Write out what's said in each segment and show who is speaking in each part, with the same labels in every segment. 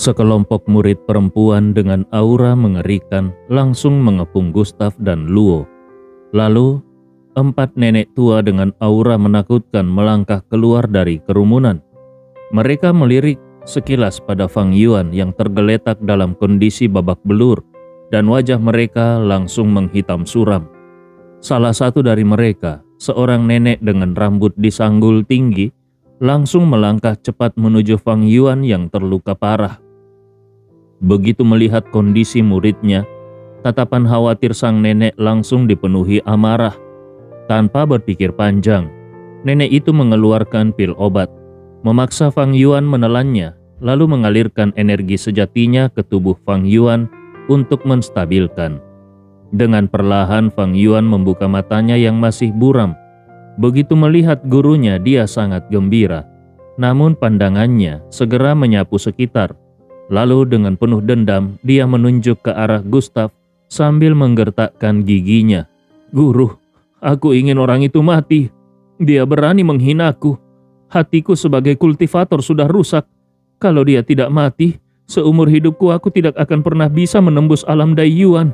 Speaker 1: Sekelompok murid perempuan dengan aura mengerikan langsung mengepung Gustaf dan Luo. Lalu, 4 nenek tua dengan aura menakutkan melangkah keluar dari kerumunan. Mereka melirik sekilas pada Fang Yuan yang tergeletak dalam kondisi babak belur, dan wajah mereka langsung menghitam suram. Salah satu dari mereka, seorang nenek dengan rambut disanggul tinggi, langsung melangkah cepat menuju Fang Yuan yang terluka parah. Begitu melihat kondisi muridnya, tatapan khawatir sang nenek langsung dipenuhi amarah. Tanpa berpikir panjang, nenek itu mengeluarkan pil obat, memaksa Fang Yuan menelannya, lalu mengalirkan energi sejatinya ke tubuh Fang Yuan untuk menstabilkan. Dengan perlahan Fang Yuan membuka matanya yang masih buram. Begitu melihat gurunya, dia sangat gembira. Namun pandangannya segera menyapu sekitar. Lalu dengan penuh dendam, dia menunjuk ke arah Gustaf sambil menggertakkan giginya. "Guru, aku ingin orang itu mati. Dia berani menghinaku. Hatiku sebagai kultivator sudah rusak. Kalau dia tidak mati, seumur hidupku aku tidak akan pernah bisa menembus alam Daiyuan."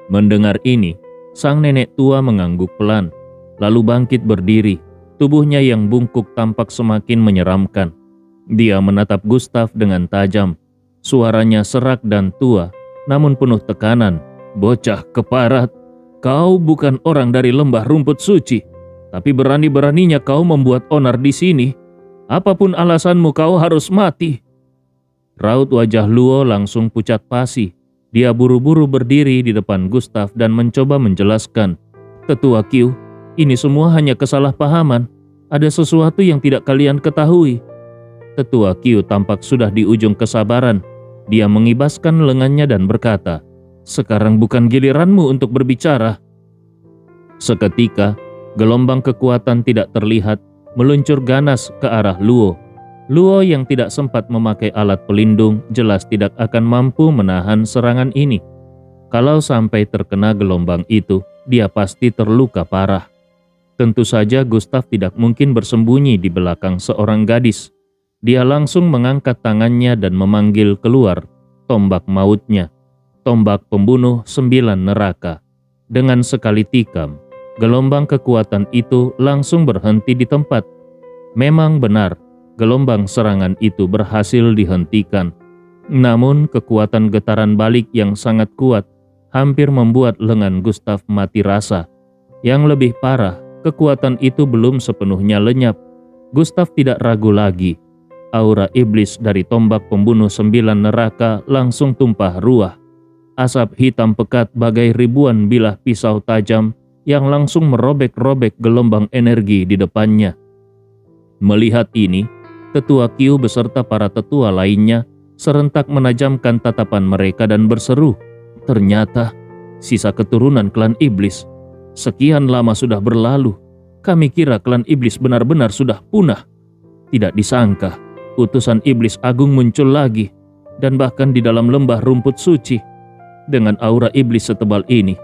Speaker 1: Mendengar ini, sang nenek tua mengangguk pelan, lalu bangkit berdiri. Tubuhnya yang bungkuk tampak semakin menyeramkan. Dia menatap Gustaf dengan tajam. Suaranya serak dan tua, namun penuh tekanan. "Bocah keparat, kau bukan orang dari lembah rumput suci, tapi berani-beraninya kau membuat onar di sini. Apapun alasanmu, kau harus mati." Raut wajah Luo langsung pucat pasi. Dia buru-buru berdiri di depan Gustaf dan mencoba menjelaskan. "Tetua Qiu, ini semua hanya kesalahpahaman. Ada sesuatu yang tidak kalian ketahui." Tetua Qiu tampak sudah di ujung kesabaran. Dia mengibaskan lengannya dan berkata, "Sekarang bukan giliranmu untuk berbicara." Seketika, gelombang kekuatan tidak terlihat meluncur ganas ke arah Luo. Luo yang tidak sempat memakai alat pelindung jelas tidak akan mampu menahan serangan ini. Kalau sampai terkena gelombang itu, dia pasti terluka parah. Tentu saja Gustaf tidak mungkin bersembunyi di belakang seorang gadis. Dia langsung mengangkat tangannya dan memanggil keluar tombak mautnya, tombak pembunuh 9 neraka. Dengan sekali tikam, gelombang kekuatan itu langsung berhenti di tempat. Memang benar, gelombang serangan itu berhasil dihentikan. Namun kekuatan getaran balik yang sangat kuat hampir membuat lengan Gustaf mati rasa. Yang lebih parah, kekuatan itu belum sepenuhnya lenyap. Gustaf tidak ragu lagi. Aura iblis dari tombak pembunuh 9 neraka langsung tumpah ruah. Asap hitam pekat bagai ribuan bilah pisau tajam yang langsung merobek-robek gelombang energi di depannya. Melihat ini, Tetua Qiu beserta para tetua lainnya serentak menajamkan tatapan mereka dan berseru, "Ternyata sisa keturunan klan iblis. Sekian lama sudah berlalu. Kami kira klan iblis benar-benar sudah punah. Tidak disangka, utusan iblis agung muncul lagi, dan bahkan di dalam lembah rumput suci. Dengan aura iblis setebal ini,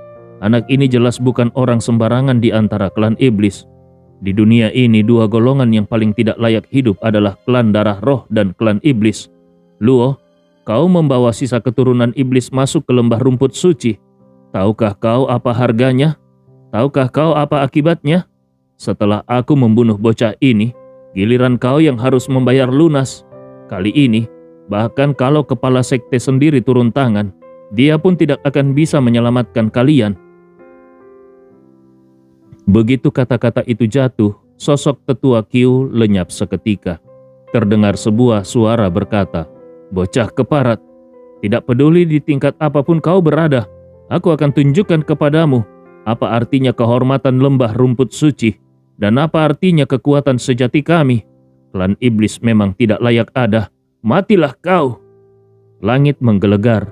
Speaker 1: anak ini jelas bukan orang sembarangan di antara klan iblis. Di dunia ini, 2 golongan yang paling tidak layak hidup adalah klan darah roh dan klan iblis. Luo, kau membawa sisa keturunan iblis masuk ke lembah rumput suci. Tahukah kau apa harganya? Tahukah kau apa akibatnya? Setelah aku membunuh bocah ini, giliran kau yang harus membayar lunas. Kali ini, bahkan kalau kepala sekte sendiri turun tangan, dia pun tidak akan bisa menyelamatkan kalian." Begitu kata-kata itu jatuh, sosok Tetua Qiu lenyap seketika. Terdengar sebuah suara berkata, "Bocah keparat, tidak peduli di tingkat apapun kau berada, aku akan tunjukkan kepadamu apa artinya kehormatan lembah rumput suci. Dan apa artinya kekuatan sejati kami? Klan iblis memang tidak layak ada. Matilah kau!" Langit menggelegar.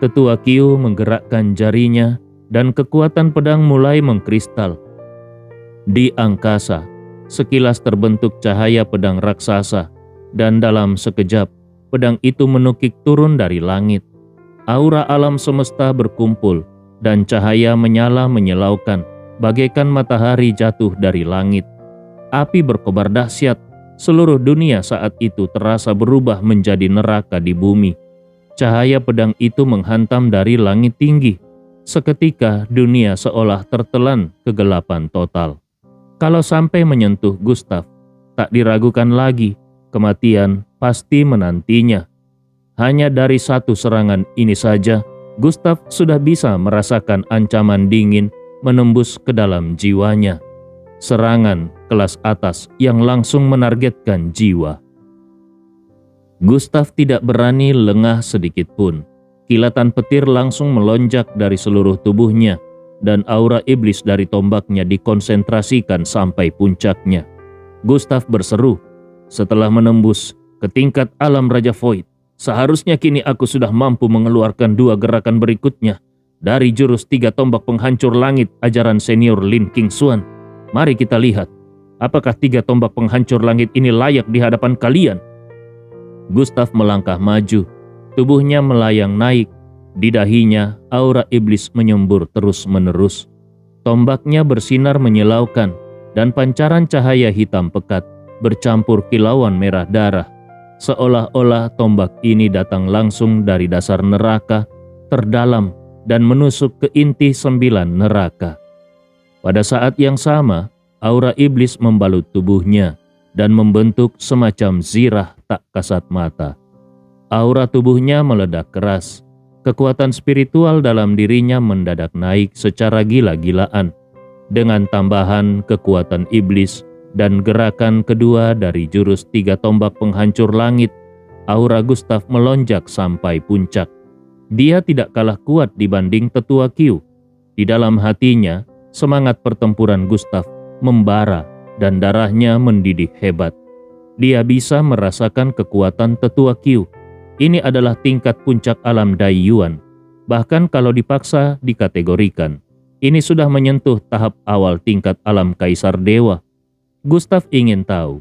Speaker 1: Tetua Qiu menggerakkan jarinya dan kekuatan pedang mulai mengkristal. Di angkasa, sekilas terbentuk cahaya pedang raksasa, dan dalam sekejap, pedang itu menukik turun dari langit. Aura alam semesta berkumpul, dan cahaya menyala menyilaukan, bagaikan matahari jatuh dari langit. Api berkobar dahsyat, Seluruh dunia saat itu terasa berubah menjadi neraka di bumi. Cahaya pedang itu menghantam dari langit tinggi. Seketika dunia seolah tertelan kegelapan total. Kalau sampai menyentuh Gustaf, tak diragukan lagi, kematian pasti menantinya. Hanya dari satu serangan ini saja, Gustaf sudah bisa merasakan ancaman dingin menembus ke dalam jiwanya. Serangan kelas atas yang langsung menargetkan jiwa. Gustaf tidak berani lengah sedikit pun. Kilatan petir langsung melonjak dari seluruh tubuhnya, dan aura iblis dari tombaknya dikonsentrasikan sampai puncaknya. Gustaf berseru, "Setelah menembus ke tingkat alam Raja Void, seharusnya kini aku sudah mampu mengeluarkan dua gerakan berikutnya dari jurus tiga tombak penghancur langit ajaran senior Lin Qingshuan. Mari kita lihat, apakah tiga tombak penghancur langit ini layak di hadapan kalian?" Gustaf melangkah maju, tubuhnya melayang naik. Di dahinya, aura iblis menyembur terus-menerus. Tombaknya bersinar menyilaukan, dan pancaran cahaya hitam pekat bercampur kilauan merah darah. Seolah-olah tombak ini datang langsung dari dasar neraka terdalam dan menusuk ke inti 9 neraka. Pada saat yang sama, aura iblis membalut tubuhnya dan membentuk semacam zirah tak kasat mata. Aura tubuhnya meledak keras. Kekuatan spiritual dalam dirinya mendadak naik secara gila-gilaan. Dengan tambahan kekuatan iblis dan gerakan kedua dari jurus tiga tombak penghancur langit, aura Gustaf melonjak sampai puncak. Dia tidak kalah kuat dibanding Tetua Qiu. Di dalam hatinya, semangat pertempuran Gustaf membara dan darahnya mendidih hebat. Dia bisa merasakan kekuatan Tetua Qiu. Ini adalah tingkat puncak alam Dai Yuan. Bahkan kalau dipaksa dikategorikan, ini sudah menyentuh tahap awal tingkat alam Kaisar Dewa. Gustaf ingin tahu,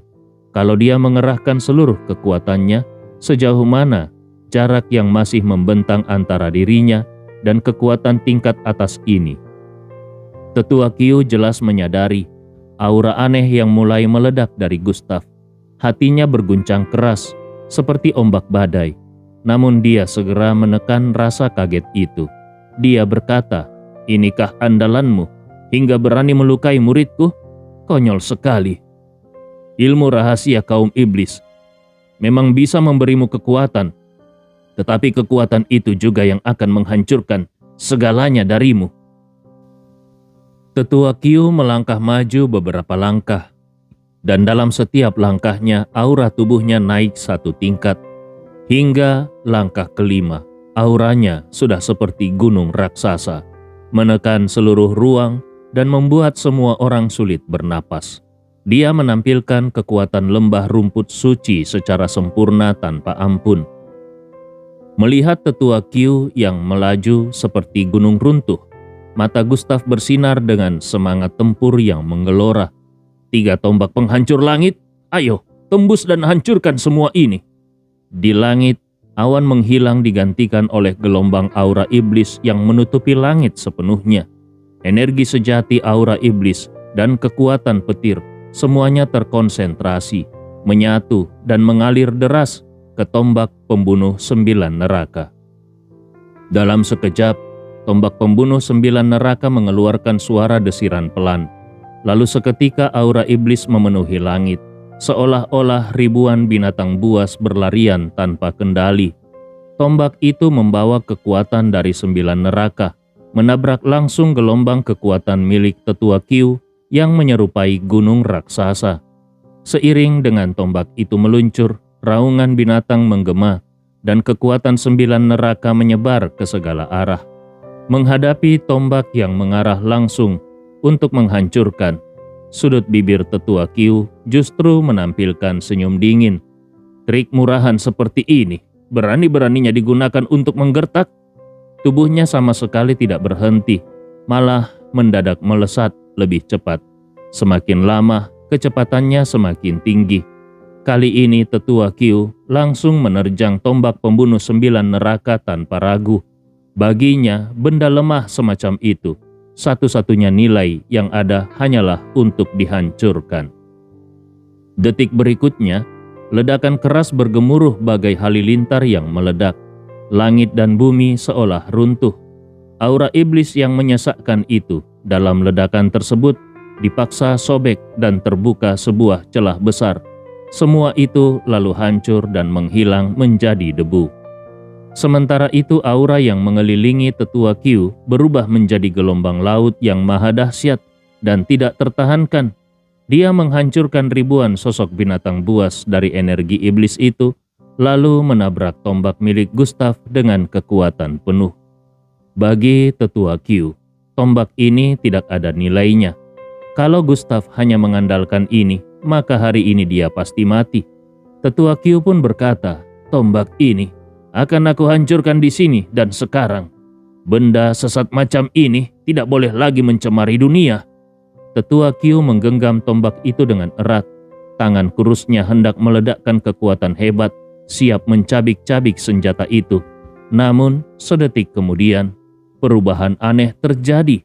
Speaker 1: kalau dia mengerahkan seluruh kekuatannya, sejauh mana jarak yang masih membentang antara dirinya dan kekuatan tingkat atas ini. Tetua Qiu jelas menyadari aura aneh yang mulai meledak dari Gustaf. Hatinya berguncang keras, seperti ombak badai. Namun dia segera menekan rasa kaget itu. Dia berkata, "Inikah andalanmu hingga berani melukai muridku? Konyol sekali. Ilmu rahasia kaum iblis memang bisa memberimu kekuatan, tetapi kekuatan itu juga yang akan menghancurkan segalanya darimu." Tetua Qiu melangkah maju beberapa langkah, dan dalam setiap langkahnya aura tubuhnya naik satu tingkat. Hingga langkah kelima, auranya sudah seperti gunung raksasa, menekan seluruh ruang dan membuat semua orang sulit bernapas. Dia menampilkan kekuatan lembah rumput suci secara sempurna tanpa ampun. Melihat Tetua Qiu yang melaju seperti gunung runtuh, mata Gustaf bersinar dengan semangat tempur yang menggelora. "Tiga tombak penghancur langit, ayo tembus dan hancurkan semua ini." Di langit, awan menghilang digantikan oleh gelombang aura iblis yang menutupi langit sepenuhnya. Energi sejati aura iblis dan kekuatan petir semuanya terkonsentrasi, menyatu dan mengalir deras ke tombak pembunuh 9 neraka. Dalam sekejap, tombak pembunuh 9 neraka mengeluarkan suara desiran pelan. Lalu seketika aura iblis memenuhi langit. Seolah-olah ribuan binatang buas berlarian tanpa kendali. Tombak itu membawa kekuatan dari 9 neraka, menabrak langsung gelombang kekuatan milik Tetua Qiu yang menyerupai gunung raksasa. Seiring dengan tombak itu meluncur, raungan binatang menggema, dan kekuatan 9 neraka menyebar ke segala arah. Menghadapi tombak yang mengarah langsung untuk menghancurkan, sudut bibir Tetua Qiu justru menampilkan senyum dingin. Trik murahan seperti ini berani-beraninya digunakan untuk menggertak. Tubuhnya sama sekali tidak berhenti, malah mendadak melesat lebih cepat. Semakin lama, kecepatannya semakin tinggi. Kali ini Tetua Qiu langsung menerjang tombak pembunuh 9 neraka tanpa ragu. Baginya, benda lemah semacam itu satu-satunya nilai yang ada hanyalah untuk dihancurkan. Detik berikutnya, ledakan keras bergemuruh bagai halilintar yang meledak. Langit dan bumi seolah runtuh. Aura iblis yang menyesakkan itu dalam ledakan tersebut dipaksa sobek dan terbuka sebuah celah besar. Semua itu lalu hancur dan menghilang menjadi debu. Sementara itu aura yang mengelilingi tetua Q berubah menjadi gelombang laut yang maha dahsyat dan tidak tertahankan. Dia menghancurkan ribuan sosok binatang buas dari energi iblis itu, lalu menabrak tombak milik Gustav dengan kekuatan penuh. Bagi tetua Q, tombak ini tidak ada nilainya. Kalau Gustav hanya mengandalkan ini, maka hari ini dia pasti mati. Tetua Q pun berkata, "Tombak ini akan aku hancurkan di sini dan sekarang. Benda sesat macam ini tidak boleh lagi mencemari dunia." Tetua Q menggenggam tombak itu dengan erat. Tangan kurusnya hendak meledakkan kekuatan hebat, siap mencabik-cabik senjata itu. Namun, sedetik kemudian, perubahan aneh terjadi.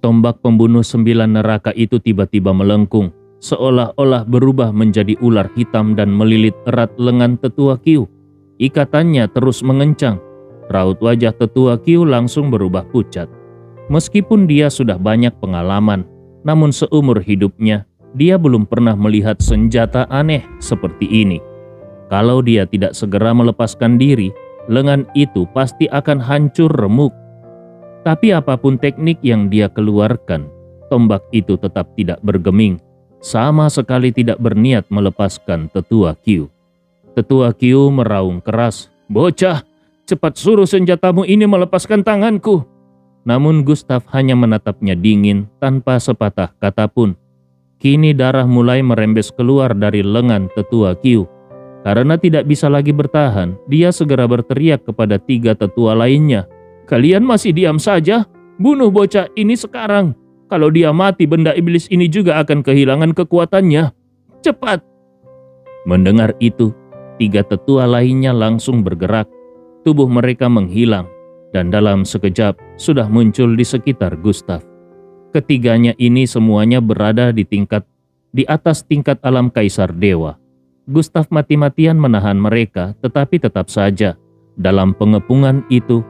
Speaker 1: Tombak pembunuh 9 neraka itu tiba-tiba melengkung, seolah-olah berubah menjadi ular hitam dan melilit erat lengan tetua Q. Ikatannya terus mengencang. Raut wajah tetua Q langsung berubah pucat. Meskipun dia sudah banyak pengalaman, namun seumur hidupnya, dia belum pernah melihat senjata aneh seperti ini. Kalau dia tidak segera melepaskan diri, lengan itu pasti akan hancur remuk. Tapi apapun teknik yang dia keluarkan, tombak itu tetap tidak bergeming, sama sekali tidak berniat melepaskan tetua Q. Tetua Q meraung keras, "Bocah, cepat suruh senjatamu ini melepaskan tanganku." Namun Gustav hanya menatapnya dingin tanpa sepatah kata pun. Kini darah mulai merembes keluar dari lengan tetua Q. Karena tidak bisa lagi bertahan, dia segera berteriak kepada 3 tetua lainnya, "Kalian masih diam saja? Bunuh bocah ini sekarang. Kalau dia mati, benda iblis ini juga akan kehilangan kekuatannya. Cepat!" Mendengar itu, 3 tetua lainnya langsung bergerak. Tubuh mereka menghilang, dan dalam sekejap sudah muncul di sekitar Gustav. Ketiganya ini semuanya berada di atas tingkat alam kaisar dewa. Gustav mati-matian menahan mereka, tetapi tetap saja dalam pengepungan itu,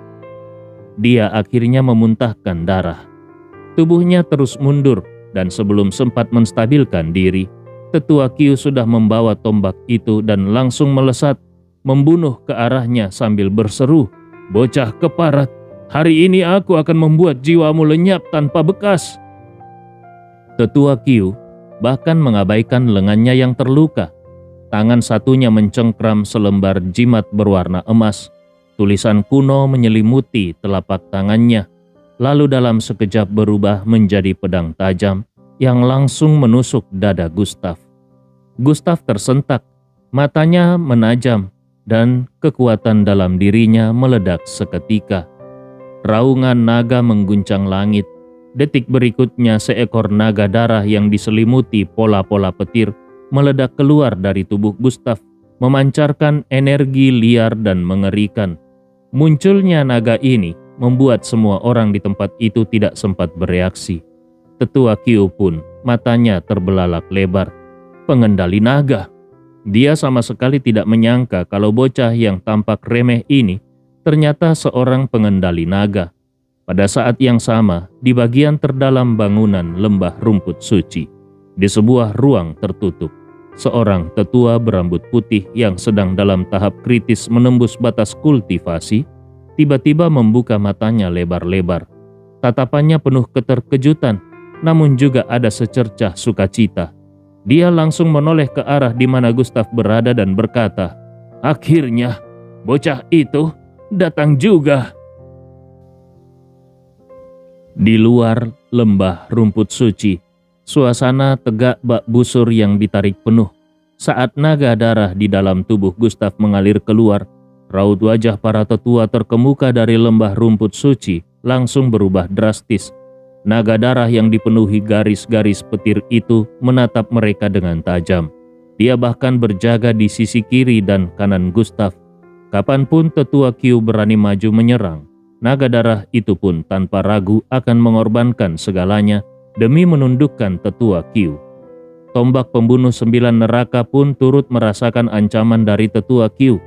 Speaker 1: dia akhirnya memuntahkan darah. Tubuhnya terus mundur, dan sebelum sempat menstabilkan diri, tetua Q sudah membawa tombak itu dan langsung melesat, membunuh ke arahnya sambil berseru, "Bocah keparat, hari ini aku akan membuat jiwamu lenyap tanpa bekas." Tetua Q bahkan mengabaikan lengannya yang terluka. Tangan satunya mencengkram selembar jimat berwarna emas. Tulisan kuno menyelimuti telapak tangannya, lalu dalam sekejap berubah menjadi pedang tajam yang langsung menusuk dada Gustav. Gustav tersentak, matanya menajam, dan kekuatan dalam dirinya meledak seketika. Raungan naga mengguncang langit. Detik berikutnya seekor naga darah yang diselimuti pola-pola petir meledak keluar dari tubuh Gustav, memancarkan energi liar dan mengerikan. Munculnya naga ini membuat semua orang di tempat itu tidak sempat bereaksi. Tetua Q pun matanya terbelalak lebar. Pengendali naga. Dia sama sekali tidak menyangka kalau bocah yang tampak remeh ini ternyata seorang pengendali naga. Pada saat yang sama, di bagian terdalam bangunan lembah rumput suci, di sebuah ruang tertutup, seorang tetua berambut putih yang sedang dalam tahap kritis menembus batas kultivasi, tiba-tiba membuka matanya lebar-lebar. Tatapannya penuh keterkejutan, namun juga ada secercah sukacita. Dia langsung menoleh ke arah di mana Gustav berada dan berkata, "Akhirnya, bocah itu datang juga." Di luar lembah rumput suci, suasana tegak bak busur yang ditarik penuh. Saat naga darah di dalam tubuh Gustav mengalir keluar, raut wajah para tetua terkemuka dari lembah rumput suci langsung berubah drastis. Naga darah yang dipenuhi garis-garis petir itu menatap mereka dengan tajam. Dia bahkan berjaga di sisi kiri dan kanan Gustav. Kapanpun tetua Q berani maju menyerang, naga darah itu pun tanpa ragu akan mengorbankan segalanya demi menundukkan tetua Q. Tombak pembunuh 9 neraka pun turut merasakan ancaman dari Tetua Q.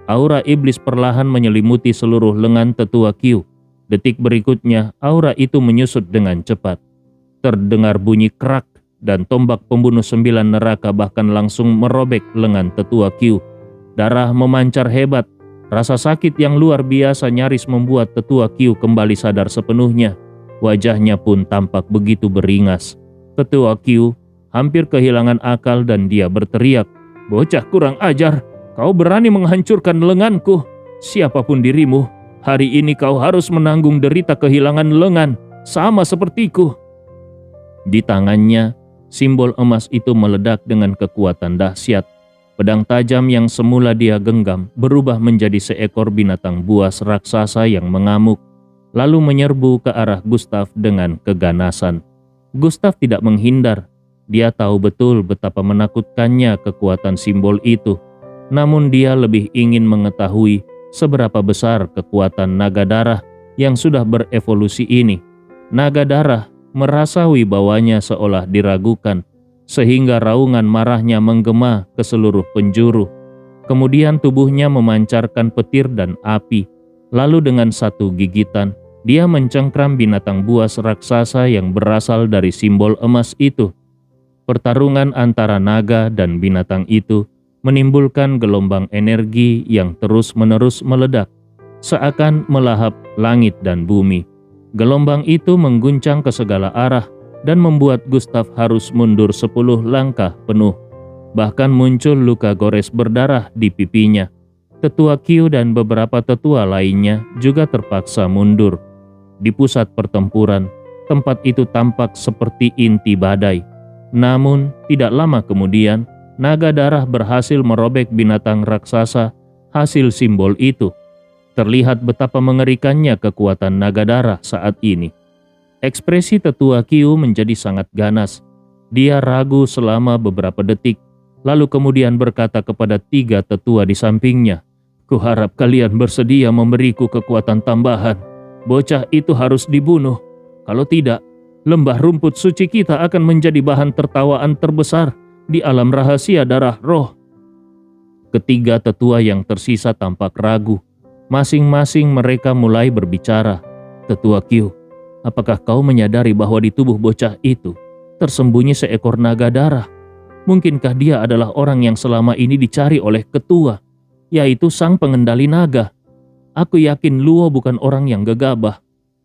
Speaker 1: Aura iblis perlahan menyelimuti seluruh lengan Tetua Q. Detik berikutnya, aura itu menyusut dengan cepat. Terdengar bunyi krak, dan tombak pembunuh 9 neraka bahkan langsung merobek lengan Tetua Q. Darah memancar hebat. Rasa sakit yang luar biasa nyaris membuat Tetua Q kembali sadar sepenuhnya. Wajahnya pun tampak begitu beringas. Tetua Q hampir kehilangan akal dan dia berteriak, "Bocah kurang ajar, kau berani menghancurkan lenganku. Siapapun dirimu, hari ini kau harus menanggung derita kehilangan lengan, sama sepertiku." Di tangannya, simbol emas itu meledak dengan kekuatan dahsyat. Pedang tajam yang semula dia genggam berubah menjadi seekor binatang buas raksasa yang mengamuk, lalu menyerbu ke arah Gustav dengan keganasan. Gustav tidak menghindar. Dia tahu betul betapa menakutkannya kekuatan simbol itu. Namun dia lebih ingin mengetahui seberapa besar kekuatan naga darah yang sudah berevolusi ini. Naga darah merasa wibawanya seolah diragukan, sehingga raungan marahnya menggema ke seluruh penjuru. Kemudian tubuhnya memancarkan petir dan api. Lalu dengan satu gigitan, dia mencengkram binatang buas raksasa yang berasal dari simbol emas itu. Pertarungan antara naga dan binatang itu menimbulkan gelombang energi yang terus-menerus meledak, seakan melahap langit dan bumi. Gelombang itu mengguncang ke segala arah dan membuat Gustav harus mundur 10 langkah penuh. Bahkan muncul luka gores berdarah di pipinya. Tetua Q dan beberapa tetua lainnya juga terpaksa mundur. Di pusat pertempuran, tempat itu tampak seperti inti badai. Namun, tidak lama kemudian, naga darah berhasil merobek binatang raksasa hasil simbol itu. Terlihat betapa mengerikannya kekuatan naga darah saat ini. Ekspresi Tetua Q menjadi sangat ganas. Dia ragu selama beberapa detik, lalu kemudian berkata kepada 3 tetua di sampingnya, "Kuharap kalian bersedia memberiku kekuatan tambahan. Bocah itu harus dibunuh. Kalau tidak, lembah rumput suci kita akan menjadi bahan tertawaan terbesar di alam rahasia darah roh." Ketiga tetua yang tersisa tampak ragu. Masing-masing mereka mulai berbicara. "Tetua Q, apakah kau menyadari bahwa di tubuh bocah itu tersembunyi seekor naga darah? Mungkinkah dia adalah orang yang selama ini dicari oleh ketua, yaitu sang pengendali naga? Aku yakin Luo bukan orang yang gegabah.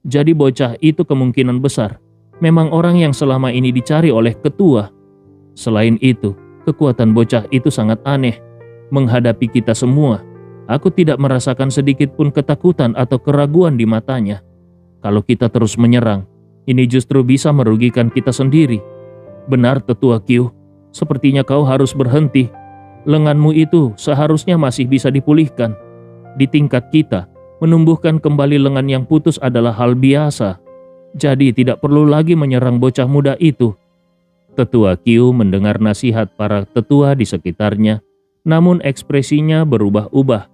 Speaker 1: Jadi bocah itu kemungkinan besar memang orang yang selama ini dicari oleh ketua. Selain itu, kekuatan bocah itu sangat aneh. Menghadapi kita semua, aku tidak merasakan sedikit pun ketakutan atau keraguan di matanya. Kalau kita terus menyerang, ini justru bisa merugikan kita sendiri. Benar Tetua Q, sepertinya kau harus berhenti. Lenganmu itu seharusnya masih bisa dipulihkan. Di tingkat kita, menumbuhkan kembali lengan yang putus adalah hal biasa. Jadi tidak perlu lagi menyerang bocah muda itu." Tetua Q mendengar nasihat para tetua di sekitarnya, namun ekspresinya berubah-ubah.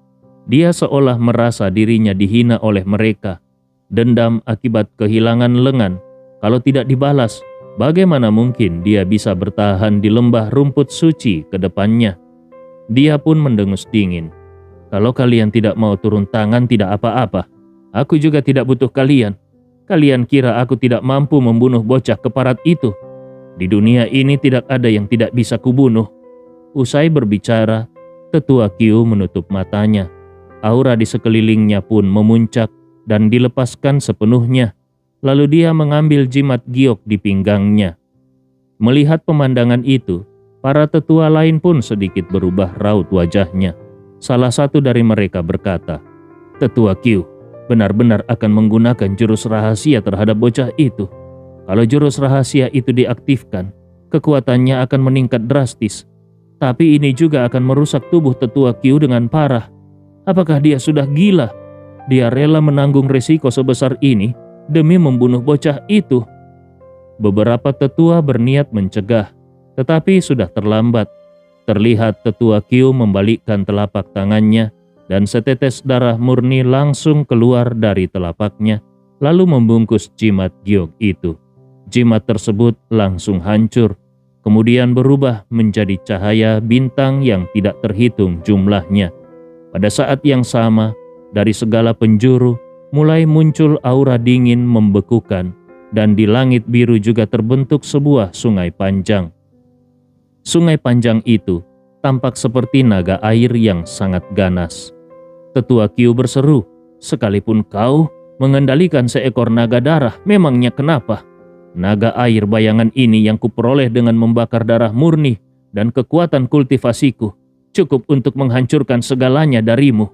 Speaker 1: Dia seolah merasa dirinya dihina oleh mereka. Dendam akibat kehilangan lengan, kalau tidak dibalas, bagaimana mungkin dia bisa bertahan di lembah rumput suci ke depannya? Dia pun mendengus dingin. "Kalau kalian tidak mau turun tangan tidak apa-apa. Aku juga tidak butuh kalian. Kalian kira aku tidak mampu membunuh bocah keparat itu? Di dunia ini tidak ada yang tidak bisa kubunuh." Usai berbicara, Tetua Q menutup matanya. Aura di sekelilingnya pun memuncak dan dilepaskan sepenuhnya. Lalu dia mengambil jimat giok di pinggangnya. Melihat pemandangan itu, para tetua lain pun sedikit berubah raut wajahnya. Salah satu dari mereka berkata, "Tetua Q benar-benar akan menggunakan jurus rahasia terhadap bocah itu. Kalau jurus rahasia itu diaktifkan, kekuatannya akan meningkat drastis. Tapi ini juga akan merusak tubuh Tetua Q dengan parah. Apakah dia sudah gila? Dia rela menanggung resiko sebesar ini demi membunuh bocah itu." Beberapa tetua berniat mencegah, tetapi sudah terlambat. Terlihat Tetua Q membalikkan telapak tangannya dan setetes darah murni langsung keluar dari telapaknya, lalu membungkus jimat giok itu. Jimat tersebut langsung hancur. kemudian berubah menjadi cahaya bintang yang tidak terhitung jumlahnya. Pada saat yang sama, dari segala penjuru mulai muncul aura dingin membekukan, dan di langit biru juga terbentuk sebuah sungai panjang. Sungai panjang itu tampak seperti naga air yang sangat ganas. Tetua Qiu berseru, "Sekalipun kau mengendalikan seekor naga darah, memangnya kenapa? Naga air bayangan ini yang kuperoleh dengan membakar darah murni dan kekuatan kultivasiku cukup untuk menghancurkan segalanya darimu."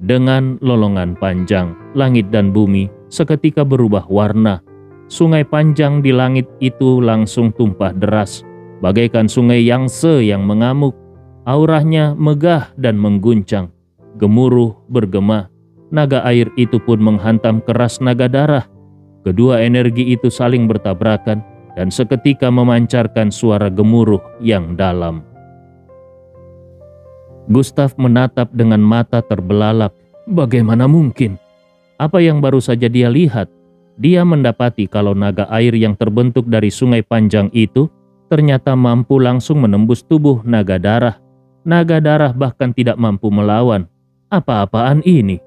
Speaker 1: Dengan lolongan panjang, langit dan bumi seketika berubah warna. Sungai panjang di langit itu langsung tumpah deras, bagaikan sungai Yangtze yang mengamuk. Auranya megah dan mengguncang, gemuruh bergema. Naga air itu pun menghantam keras naga darah. Kedua energi itu saling bertabrakan dan seketika memancarkan suara gemuruh yang dalam. Gustav menatap dengan mata terbelalak. Bagaimana mungkin? Apa yang baru saja dia lihat? Dia mendapati kalau naga air yang terbentuk dari sungai panjang itu ternyata mampu langsung menembus tubuh naga darah. Naga darah bahkan tidak mampu melawan. Apa-apaan ini?